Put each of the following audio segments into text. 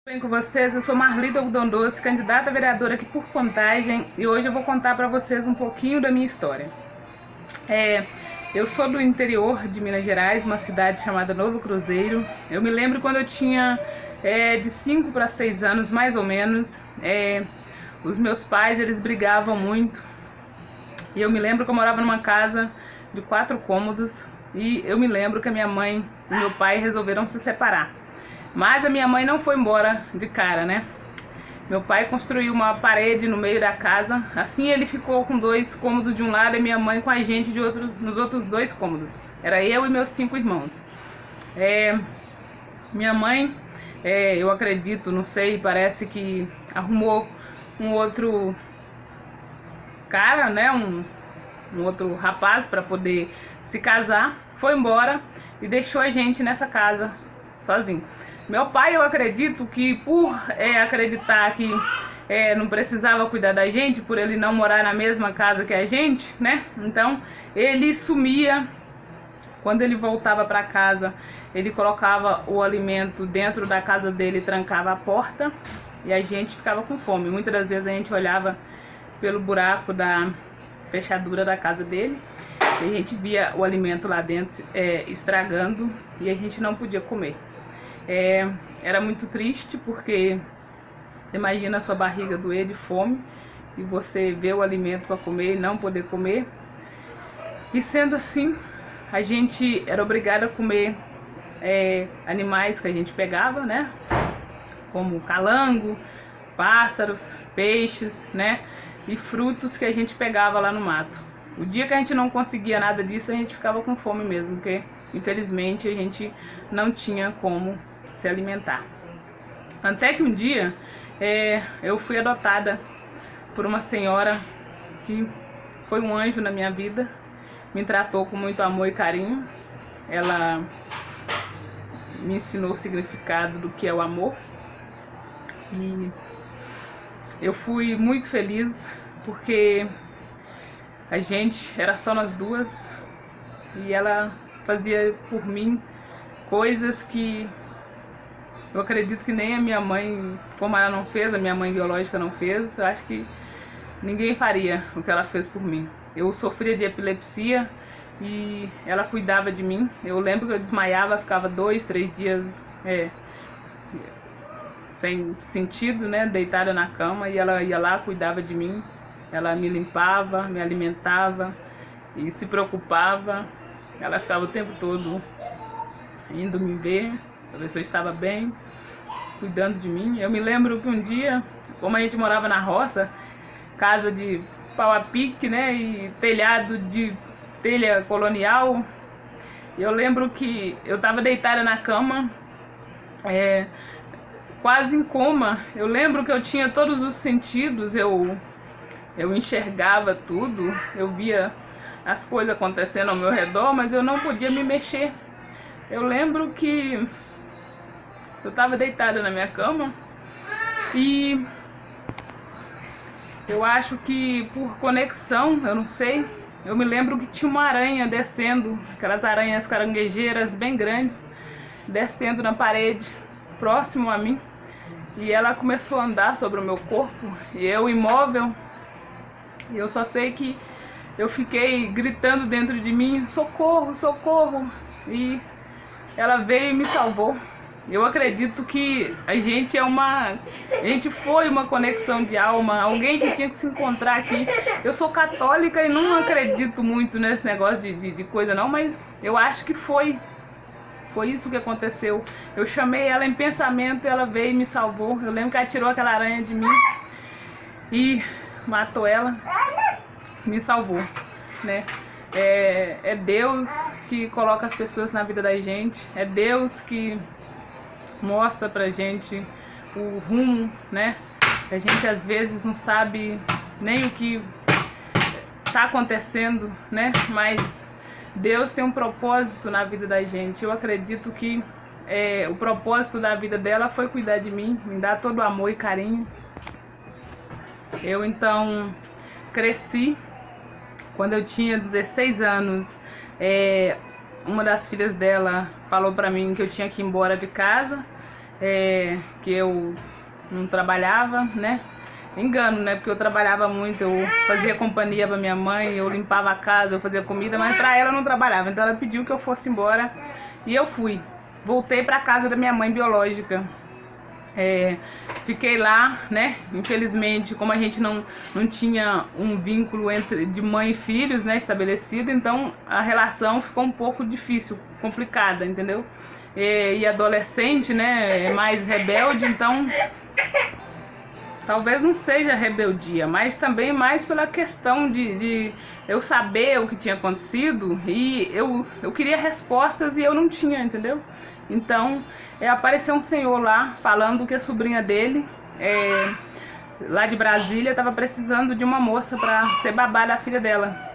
Bem com vocês, eu sou Marlida Algodão Doce, candidata a vereadora aqui por Contagem, e hoje eu vou contar para vocês um pouquinho da minha história. Eu sou do interior de Minas Gerais, uma cidade chamada Novo Cruzeiro. Eu me lembro quando eu tinha de 5 para 6 anos, mais ou menos. Os meus pais, eles brigavam muito, e eu me lembro que eu morava numa casa de 4 cômodos, e eu me lembro que a minha mãe e meu pai resolveram se separar. Mas a minha mãe não foi embora de cara, né? Meu pai construiu uma parede no meio da casa. Assim ele ficou com 2 cômodos de um lado e minha mãe com a gente nos outros 2 cômodos. Era eu e meus 5 irmãos. Minha mãe, eu acredito, não sei, parece que arrumou um outro cara, né? Um outro rapaz para poder se casar. Foi embora e deixou a gente nessa casa sozinho. Meu pai, eu acredito que por acreditar que não precisava cuidar da gente, por ele não morar na mesma casa que a gente, né? Então ele sumia. Quando ele voltava para casa, ele colocava o alimento dentro da casa dele, trancava a porta e a gente ficava com fome. Muitas das vezes a gente olhava pelo buraco da fechadura da casa dele e a gente via o alimento lá dentro estragando e a gente não podia comer. Era muito triste, porque imagina a sua barriga doer de fome e você vê o alimento para comer e não poder comer. E sendo assim, a gente era obrigada a comer animais que a gente pegava, né? Como calango, pássaros, peixes, né? E frutos que a gente pegava lá no mato. O dia que a gente não conseguia nada disso, a gente ficava com fome mesmo, porque infelizmente a gente não tinha como se alimentar. Até que um dia eu fui adotada por uma senhora que foi um anjo na minha vida, me tratou com muito amor e carinho. Ela me ensinou o significado do que é o amor e eu fui muito feliz porque a gente era só nós duas e ela fazia por mim coisas que eu acredito que nem a minha mãe, como ela não fez, a minha mãe biológica não fez, eu acho que ninguém faria o que ela fez por mim. Eu sofria de epilepsia e ela cuidava de mim. Eu lembro que eu desmaiava, ficava 2, 3 dias sem sentido, né, deitada na cama, e ela ia lá, cuidava de mim. Ela me limpava, me alimentava e se preocupava. Ela ficava o tempo todo indo me ver, para ver se eu estava bem, cuidando de mim. Eu me lembro que um dia, como a gente morava na roça, casa de pau a pique, né, e telhado de telha colonial, eu lembro que eu estava deitada na cama, quase em coma. Eu lembro que eu tinha todos os sentidos, eu enxergava tudo, eu via as coisas acontecendo ao meu redor, mas eu não podia me mexer. Eu lembro que eu estava deitada na minha cama e eu acho que por conexão, eu não sei, eu me lembro que tinha uma aranha descendo, aquelas aranhas caranguejeiras bem grandes, descendo na parede, próximo a mim, e ela começou a andar sobre o meu corpo, e eu imóvel, e eu só sei que eu fiquei gritando dentro de mim, socorro, socorro, e ela veio e me salvou. Eu acredito que a gente foi uma conexão de alma, alguém que tinha que se encontrar aqui. Eu sou católica e não acredito muito nesse negócio de coisa não, mas eu acho que foi isso que aconteceu. Eu chamei ela em pensamento e ela veio e me salvou. Eu lembro que ela tirou aquela aranha de mim e matou ela, me salvou, né? É Deus que coloca as pessoas na vida da gente, é Deus que mostra pra gente o rumo, né? A gente às vezes não sabe nem o que tá acontecendo, né? Mas Deus tem um propósito na vida da gente. Eu acredito que o propósito da vida dela foi cuidar de mim, me dar todo o amor e carinho. Eu então cresci. Quando eu tinha 16 anos, uma das filhas dela falou pra mim que eu tinha que ir embora de casa, que eu não trabalhava, né? Engano, né? Porque eu trabalhava muito, eu fazia companhia pra minha mãe, eu limpava a casa, eu fazia comida, mas pra ela eu não trabalhava. Então ela pediu que eu fosse embora e eu fui. Voltei pra casa da minha mãe biológica. Fiquei lá, né? Infelizmente, como a gente não tinha um vínculo de mãe e filhos, né, estabelecido, então a relação ficou um pouco difícil, complicada, entendeu? E adolescente, né, é mais rebelde, então talvez não seja rebeldia, mas também mais pela questão de eu saber o que tinha acontecido e eu queria respostas e eu não tinha, entendeu? Então apareceu um senhor lá falando que a sobrinha dele, lá de Brasília, estava precisando de uma moça para ser babá da filha dela.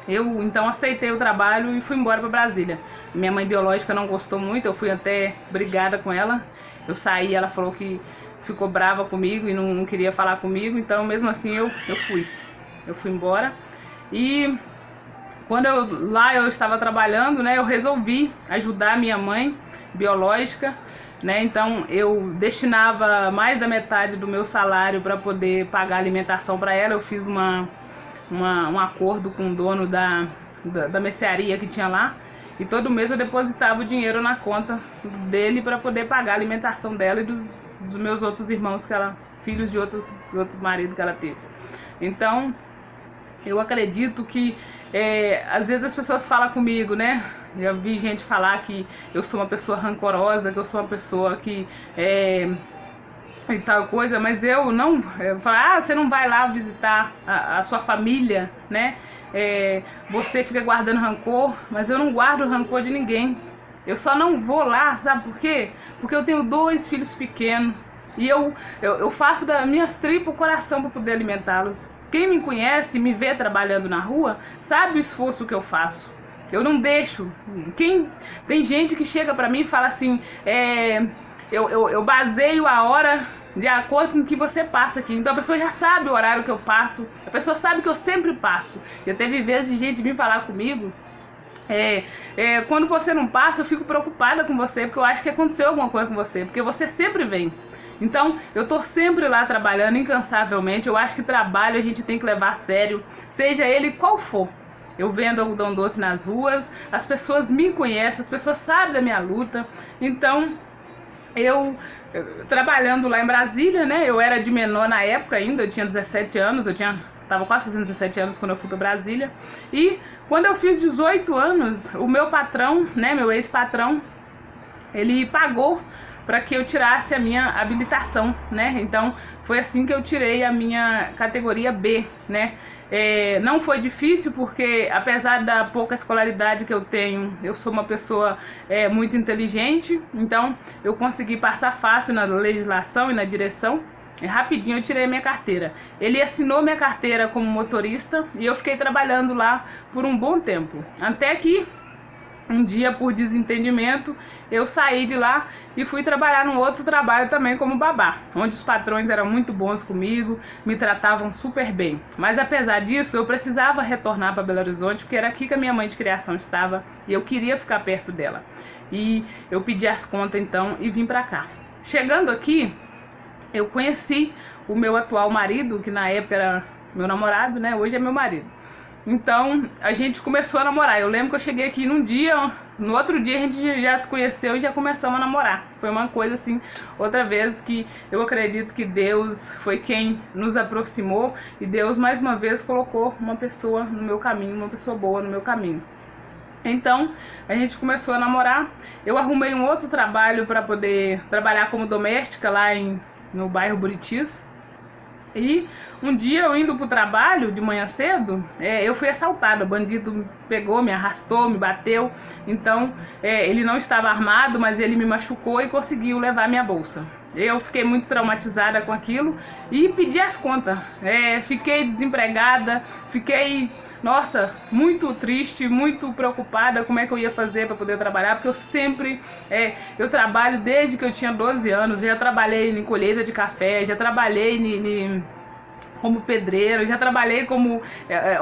Eu então aceitei o trabalho e fui embora para Brasília. Minha mãe biológica não gostou muito, eu fui até brigada com ela. Eu saí, ela falou que ficou brava comigo e não queria falar comigo, então mesmo assim eu fui embora. E quando eu estava trabalhando, né, eu resolvi ajudar minha mãe biológica, né, então eu destinava mais da metade do meu salário para poder pagar a alimentação para ela. Eu fiz um acordo com o dono da mercearia que tinha lá, e todo mês eu depositava o dinheiro na conta dele para poder pagar a alimentação dela e dos meus outros irmãos, filhos de outro marido que ela teve. Então eu acredito que às vezes as pessoas falam comigo, né? Já vi gente falar que eu sou uma pessoa rancorosa, que eu sou uma pessoa que e tal coisa, mas eu não falo, você não vai lá visitar a sua família, né? Você fica guardando rancor, mas eu não guardo rancor de ninguém. Eu só não vou lá, sabe por quê? Porque eu tenho 2 filhos pequenos e eu faço das minhas tripas o coração para poder alimentá-los. Quem me conhece, me vê trabalhando na rua, sabe o esforço que eu faço. Eu não deixo. Tem gente que chega para mim e fala assim, eu baseio a hora de acordo com o que você passa aqui. Então a pessoa já sabe o horário que eu passo, a pessoa sabe que eu sempre passo. Já teve vezes de gente vir falar comigo, quando você não passa, eu fico preocupada com você, porque eu acho que aconteceu alguma coisa com você, porque você sempre vem. Então eu tô sempre lá trabalhando incansavelmente. Eu acho que trabalho a gente tem que levar a sério, seja ele qual for. Eu vendo algodão doce nas ruas, as pessoas me conhecem, as pessoas sabem da minha luta. Então eu trabalhando lá em Brasília, né? Eu era de menor na época ainda, eu tinha 17 anos, tava quase fazendo 17 anos quando eu fui para Brasília. E quando eu fiz 18 anos, o meu patrão, né, meu ex-patrão, ele pagou para que eu tirasse a minha habilitação, né? Então foi assim que eu tirei a minha categoria B, né? Não foi difícil, porque apesar da pouca escolaridade que eu tenho, eu sou uma pessoa muito inteligente, então eu consegui passar fácil na legislação e na direção. Rapidinho eu tirei a minha carteira. Ele assinou minha carteira como motorista e eu fiquei trabalhando lá por um bom tempo, até que um dia, por desentendimento, eu saí de lá e fui trabalhar num outro trabalho também como babá, onde os patrões eram muito bons comigo, me tratavam super bem. Mas apesar disso, eu precisava retornar para Belo Horizonte, porque era aqui que a minha mãe de criação estava e eu queria ficar perto dela. E eu pedi as contas então e vim para cá. Chegando aqui, eu conheci o meu atual marido, que na época era meu namorado, né? Hoje é meu marido. Então a gente começou a namorar. Eu lembro que eu cheguei aqui num dia, no outro dia a gente já se conheceu e já começamos a namorar. Foi uma coisa assim, outra vez que eu acredito que Deus foi quem nos aproximou e Deus mais uma vez colocou uma pessoa no meu caminho, uma pessoa boa no meu caminho. Então a gente começou a namorar. Eu arrumei um outro trabalho para poder trabalhar como doméstica lá no bairro Buritis. E um dia eu indo pro trabalho de manhã cedo, eu fui assaltada. O bandido pegou, me arrastou, me bateu. Então ele não estava armado, mas ele me machucou e conseguiu levar minha bolsa. Eu fiquei muito traumatizada com aquilo e pedi as contas. Fiquei desempregada, fiquei, nossa, muito triste, muito preocupada como é que eu ia fazer para poder trabalhar, porque eu sempre, eu trabalho desde que eu tinha 12 anos, já trabalhei em colheita de café, já trabalhei como pedreiro, já trabalhei como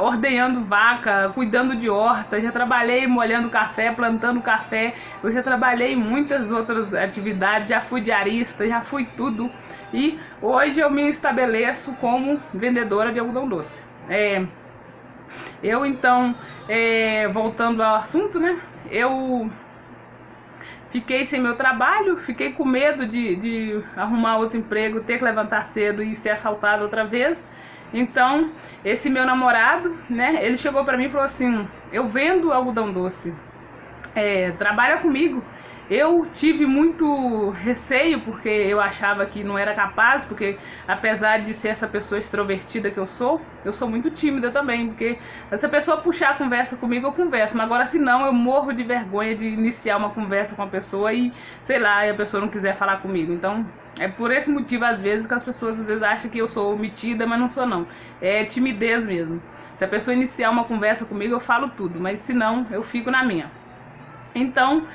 ordenhando vaca, cuidando de horta, já trabalhei molhando café, plantando café, eu já trabalhei em muitas outras atividades, já fui diarista, já fui tudo. E hoje eu me estabeleço como vendedora de algodão doce. Eu então, voltando ao assunto, né, eu fiquei sem meu trabalho, fiquei com medo de arrumar outro emprego, ter que levantar cedo e ser assaltado outra vez. Então, esse meu namorado, né, ele chegou pra mim e falou assim: eu vendo algodão doce, trabalha comigo. Eu tive muito receio, porque eu achava que não era capaz, porque apesar de ser essa pessoa extrovertida que eu sou muito tímida também, porque se a pessoa puxar a conversa comigo, eu converso, mas agora se não, eu morro de vergonha de iniciar uma conversa com a pessoa e, sei lá, a pessoa não quiser falar comigo. Então, é por esse motivo, às vezes, que as pessoas às vezes acham que eu sou metida, mas não sou não. É timidez mesmo. Se a pessoa iniciar uma conversa comigo, eu falo tudo, mas se não, eu fico na minha. Então,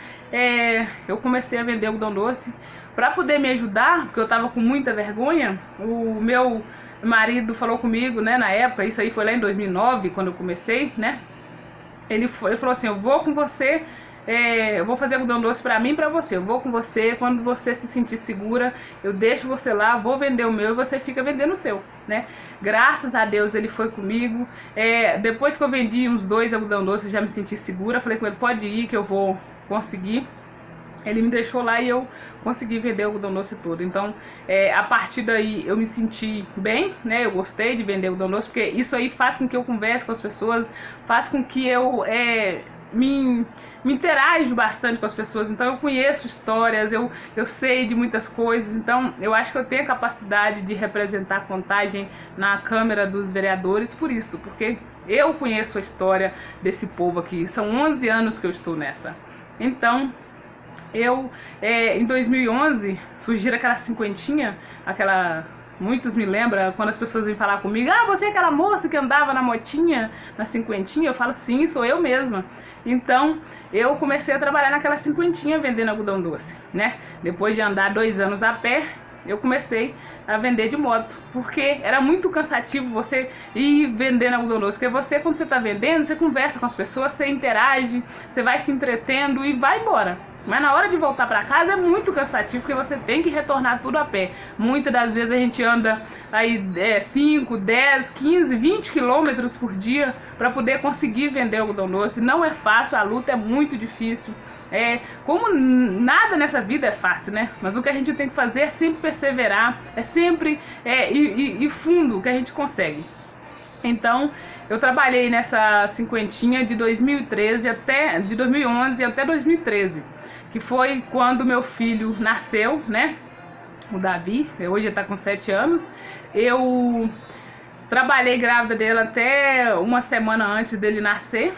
eu comecei a vender algodão doce para poder me ajudar, porque eu estava com muita vergonha. O meu marido falou comigo, né, na época, isso aí foi lá em 2009, quando eu comecei, né, ele falou assim: eu vou com você, eu vou fazer algodão doce para mim e para você, eu vou com você, quando você se sentir segura, eu deixo você lá, vou vender o meu e você fica vendendo o seu, né. Graças a Deus ele foi comigo. Depois que eu vendi uns 2 algodão doce, eu já me senti segura, falei com ele: pode ir que eu vou conseguir. Ele me deixou lá e eu consegui vender o algodão doce todo. Então, a partir daí eu me senti bem, né? Eu gostei de vender o algodão doce, porque isso aí faz com que eu converse com as pessoas, faz com que eu me interajo bastante com as pessoas. Então eu conheço histórias, eu sei de muitas coisas. Então eu acho que eu tenho a capacidade de representar a Contagem na Câmara dos Vereadores por isso, porque eu conheço a história desse povo aqui. São 11 anos que eu estou nessa. Então, em 2011, surgiram aquela cinquentinha, muitos me lembram, quando as pessoas vêm falar comigo: ah, você é aquela moça que andava na motinha, na cinquentinha? Eu falo: sim, sou eu mesma. Então, eu comecei a trabalhar naquela cinquentinha vendendo algodão doce, né? Depois de andar 2 anos a pé, eu comecei a vender de moto, porque era muito cansativo você ir vendendo algodão doce, porque você, quando você está vendendo, você conversa com as pessoas, você interage, você vai se entretendo e vai embora. Mas na hora de voltar para casa é muito cansativo, porque você tem que retornar tudo a pé. Muitas das vezes a gente anda aí 5, 10, 15, 20 quilômetros por dia para poder conseguir vender algodão doce. Não é fácil, a luta é muito difícil. Como nada nessa vida é fácil, né? Mas o que a gente tem que fazer é sempre perseverar, é sempre ir fundo que a gente consegue. Então, eu trabalhei nessa cinquentinha de 2011 até 2013, que foi quando meu filho nasceu, né? O Davi, hoje ele está com 7 anos. Eu trabalhei grávida dele até uma semana antes dele nascer.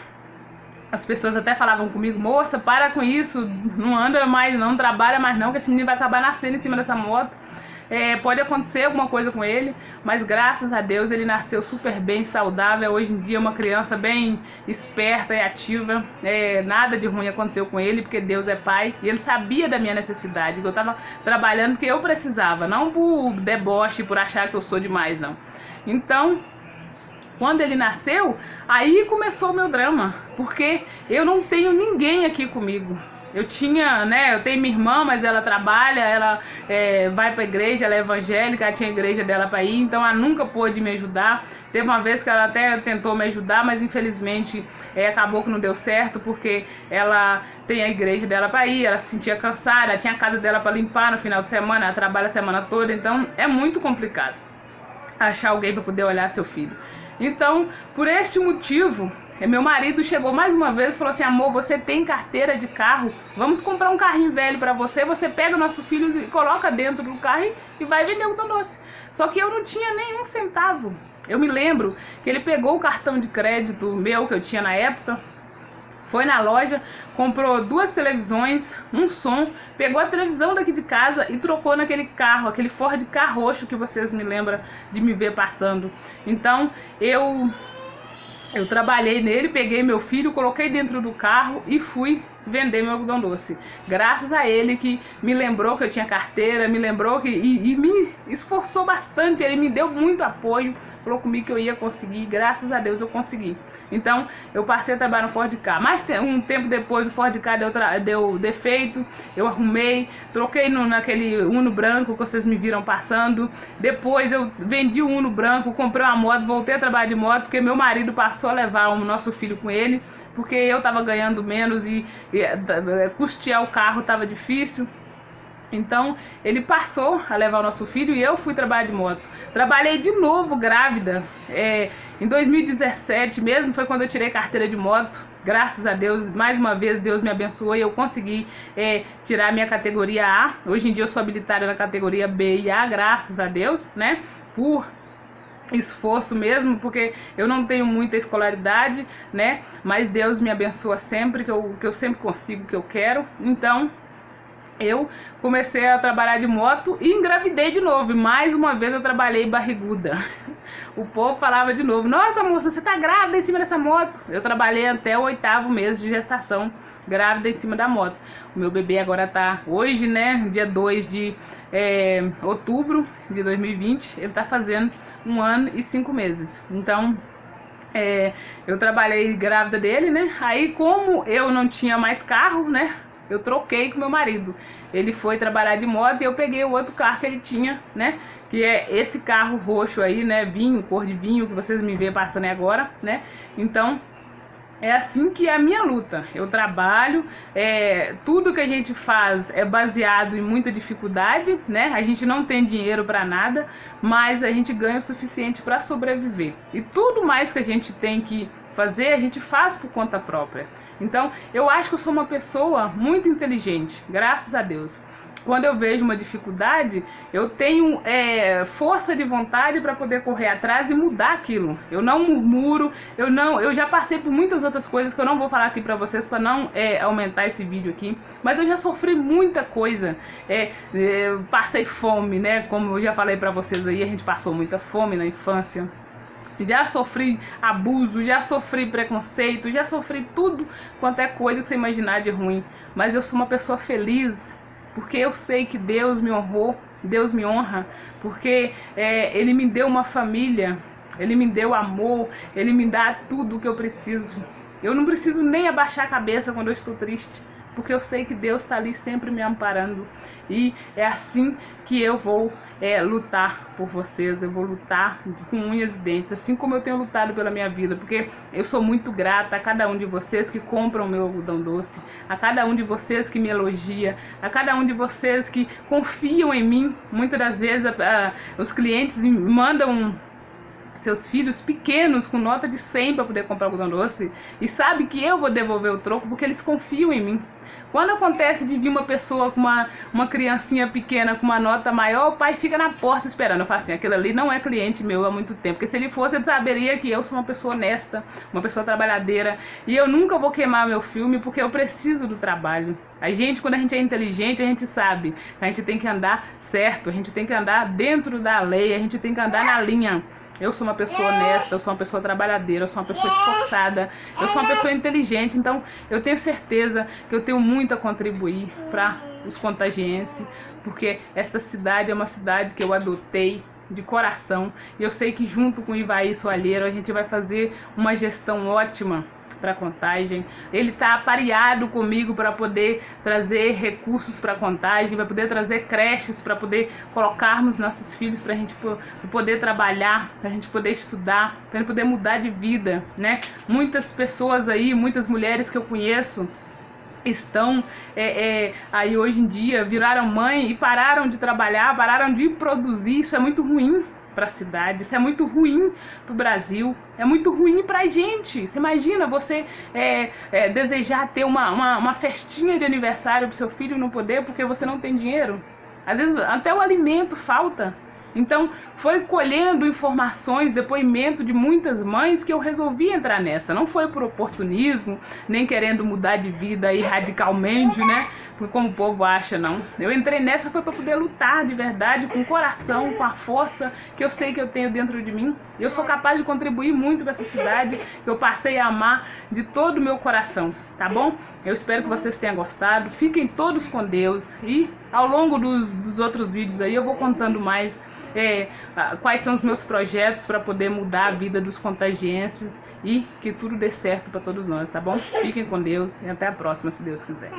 As pessoas até falavam comigo: moça, para com isso, não anda mais não, trabalha mais não, que esse menino vai acabar nascendo em cima dessa moto. Pode acontecer alguma coisa com ele, mas graças a Deus ele nasceu super bem, saudável. Hoje em dia é uma criança bem esperta e ativa. Nada de ruim aconteceu com ele, porque Deus é pai e ele sabia da minha necessidade, que eu estava trabalhando porque eu precisava, não por deboche, por achar que eu sou demais, não. Então, quando ele nasceu, aí começou o meu drama, porque eu não tenho ninguém aqui comigo. Eu tinha, né, eu tenho minha irmã, mas ela trabalha, ela vai pra igreja, ela é evangélica, ela tinha a igreja dela pra ir, então ela nunca pôde me ajudar. Teve uma vez que ela até tentou me ajudar, mas infelizmente acabou que não deu certo, porque ela tem a igreja dela pra ir, ela se sentia cansada, ela tinha a casa dela pra limpar no final de semana, ela trabalha a semana toda, então é muito complicado achar alguém pra poder olhar seu filho. Então, por este motivo, meu marido chegou mais uma vez e falou assim: amor, você tem carteira de carro? Vamos comprar um carrinho velho pra você, você pega o nosso filho e coloca dentro do carro e vai vender algodão doce. Só que eu não tinha nenhum centavo. Eu me lembro que ele pegou o cartão de crédito meu que eu tinha na época, foi na loja, comprou 2 televisões, um som, pegou a televisão daqui de casa e trocou naquele carro, aquele Ford Ka roxo que vocês me lembram de me ver passando. Então eu trabalhei nele, peguei meu filho, coloquei dentro do carro e fui vender meu algodão doce. Graças a ele que me lembrou que eu tinha carteira, me lembrou e me esforçou bastante, ele me deu muito apoio, falou comigo que eu ia conseguir, graças a Deus eu consegui. Então eu passei a trabalhar no Ford Ka. Mas um tempo depois o Ford Ka deu defeito, eu arrumei, troquei naquele Uno branco que vocês me viram passando. Depois eu vendi o Uno branco, comprei uma moto, voltei a trabalhar de moto, porque meu marido passou a levar o nosso filho com ele, porque eu estava ganhando menos e custear o carro estava difícil. Então ele passou a levar o nosso filho e eu fui trabalhar de moto. Trabalhei de novo grávida, em 2017 mesmo, foi quando eu tirei carteira de moto. Graças a Deus, mais uma vez Deus me abençoou e eu consegui tirar minha categoria A. Hoje em dia eu sou habilitada na categoria B e A, graças a Deus, né? Por esforço mesmo, porque eu não tenho muita escolaridade, né? Mas Deus me abençoa sempre, que eu sempre consigo o que eu quero. Então eu comecei a trabalhar de moto e engravidei de novo. E mais uma vez eu trabalhei barriguda. O povo falava de novo: nossa moça, você tá grávida em cima dessa moto? Eu trabalhei até o 8º mês de gestação, grávida em cima da moto. O meu bebê agora tá hoje, né, dia 2 de outubro de 2020, ele tá fazendo 1 ano e 5 meses. Então eu trabalhei grávida dele, né? Aí como eu não tinha mais carro, né, eu troquei com meu marido. Ele foi trabalhar de moto e eu peguei o outro carro que ele tinha, né? Que é esse carro roxo aí, né? Vinho, cor de vinho, que vocês me veem passando agora, né? Então é assim que é a minha luta. Eu trabalho, tudo que a gente faz é baseado em muita dificuldade, né? A gente não tem dinheiro para nada, mas a gente ganha o suficiente para sobreviver. E tudo mais que a gente tem que fazer, a gente faz por conta própria. Então, eu acho que eu sou uma pessoa muito inteligente, graças a Deus. Quando eu vejo uma dificuldade, eu tenho força de vontade para poder correr atrás e mudar aquilo. Eu não murmuro, eu já passei por muitas outras coisas que eu não vou falar aqui para vocês para não aumentar esse vídeo aqui, mas eu já sofri muita coisa. Passei fome, né? Como eu já falei para vocês aí, a gente passou muita fome na infância. Já sofri abuso, já sofri preconceito, já sofri tudo quanto é coisa que você imaginar de ruim. Mas eu sou uma pessoa feliz, porque eu sei que Deus me honrou, Deus me honra, porque Ele me deu uma família, Ele me deu amor, Ele me dá tudo o que eu preciso. Eu não preciso nem abaixar a cabeça quando eu estou triste, porque eu sei que Deus está ali sempre me amparando. E é assim que eu vou lutar por vocês, eu vou lutar com unhas e dentes, assim como eu tenho lutado pela minha vida, porque eu sou muito grata a cada um de vocês que compram o meu algodão doce, a cada um de vocês que me elogia, a cada um de vocês que confiam em mim. Muitas das vezes os clientes me mandam seus filhos pequenos com nota de 100 para poder comprar algodão doce e sabe que eu vou devolver o troco porque eles confiam em mim. Quando acontece de vir uma pessoa com uma criancinha pequena com uma nota maior, o pai fica na porta esperando. Eu falo assim: aquele ali não é cliente meu há muito tempo, porque se ele fosse, ele saberia que eu sou uma pessoa honesta, uma pessoa trabalhadeira, e eu nunca vou queimar meu filme porque eu preciso do trabalho. A gente, quando a gente é inteligente, a gente sabe que a gente tem que andar certo, a gente tem que andar dentro da lei, a gente tem que andar na linha. Eu sou uma pessoa honesta, eu sou uma pessoa trabalhadeira, eu sou uma pessoa esforçada, eu sou uma pessoa inteligente. Então eu tenho certeza que eu tenho muito a contribuir para os contagienses, porque esta cidade é uma cidade que eu adotei de coração, e eu sei que junto com o Ivaí Soalheiro a gente vai fazer uma gestão ótima para Contagem. Ele está apareado comigo para poder trazer recursos para Contagem, vai poder trazer creches para poder colocarmos nossos filhos, para a gente poder trabalhar, para a gente poder estudar, para a gente poder mudar de vida, né? Muitas pessoas aí, muitas mulheres que eu conheço estão aí hoje em dia, viraram mãe e pararam de trabalhar, pararam de produzir. Isso é muito ruim para a cidade, isso é muito ruim para o Brasil, é muito ruim para a gente. Você imagina você desejar ter uma festinha de aniversário para o seu filho não poder porque você não tem dinheiro? Às vezes até o alimento falta. Então foi colhendo informações, depoimento de muitas mães que eu resolvi entrar nessa. Não foi por oportunismo, nem querendo mudar de vida aí radicalmente, né? como o povo acha, não. Eu entrei nessa foi para poder lutar de verdade, com o coração, com a força que eu sei que eu tenho dentro de mim. Eu sou capaz de contribuir muito para essa cidade, eu passei a amar de todo o meu coração, tá bom? Eu espero que vocês tenham gostado, fiquem todos com Deus e ao longo dos outros vídeos aí eu vou contando mais quais são os meus projetos para poder mudar a vida dos contagienses e que tudo dê certo para todos nós, tá bom? Fiquem com Deus e até a próxima, se Deus quiser.